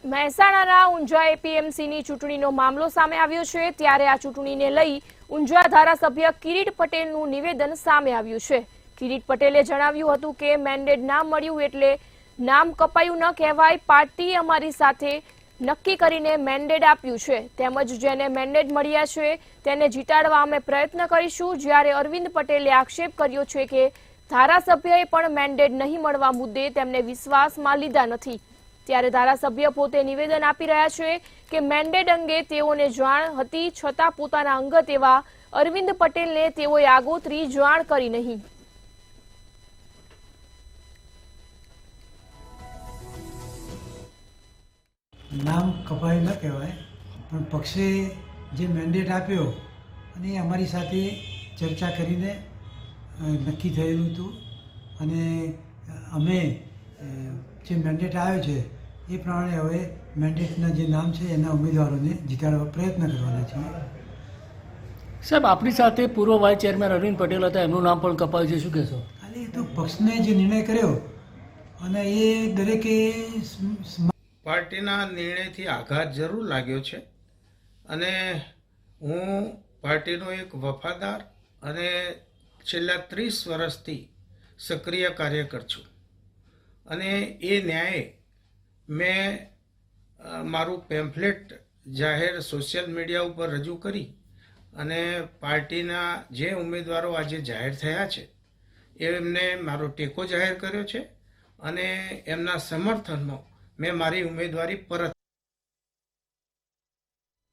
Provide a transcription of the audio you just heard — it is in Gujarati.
મહેસાણાના ઊંઝા એપીએમસીની ચૂંટણીનો મામલો સામે આવ્યો છે ત્યારે આ ચૂંટણીને લઈ ઊંઝા ધારાસભ્ય કિરીટ પટેલનું નિવેદન સામે આવ્યું છે। કિરીટ પટેલે જણાવ્યું હતું કે મેન્ડેટ ના મળ્યું એટલે નામ કપાયું ન કહેવાય, પાર્ટીએ અમારી સાથે નક્કી કરીને મેન્ડેટ આપ્યું છે તેમજ જેને મેન્ડેટ મળ્યા છે તેને જીતાડવા અમે પ્રયત્ન કરીશું। જ્યારે અરવિંદ પટેલે આક્ષેપ કર્યો છે કે ધારાસભ્યએ પણ મેન્ડેટ નહીં મળવા મુદ્દે તેમને વિશ્વાસમાં લીધા નથી, ત્યારે ધારાસભ્ય પોતે નિવેદન આપી રહ્યા છે કે મેન્ડેટ અંગે તેઓને જાણ હતી છતાં પોતાના અંગત એવા અરવિંદ પટેલને તેઓએ આગોતરી જાણ કરી નહીં। નામ કપાયું ન કહેવાય, પણ પક્ષે જે મેન્ડેટ આપ્યો અને અમારી સાથે ચર્ચા કરીને નક્કી થયેલું હતું અને અમે જે મેન્ડેટ આવ્યો છે એ પ્રમાણે હવે મેન્ડેટના જે નામ છે એના ઉમેદવારોને જીતાડવા પ્રયત્ન કરવાના છીએ। સાહેબ, આપણી સાથે પૂર્વ વાઇસ ચેરમેન અરવિંદ પટેલ હતા, એમનું નામ પણ કપાયું છે, શું કહેશો? ખાલી તો પક્ષને જે નિર્ણય કર્યો અને એ દરેકે પાર્ટીના નિર્ણયથી આઘાત જરૂર લાગ્યો છે અને હું પાર્ટીનો એક વફાદાર અને છેલ્લા 30 વર્ષથી સક્રિય કાર્યકર છું અને એ ન્યાયે મેં મારું પેમ્ફલેટ જાહેર સોશિયલ મીડિયા ઉપર રજૂ કરી અને પાર્ટીના જે ઉમેદવારો આજે જાહેર થયા છે એમને મારો ટેકો જાહેર કર્યો છે અને એમના સમર્થનમાં મેં મારી ઉમેદવારી પરત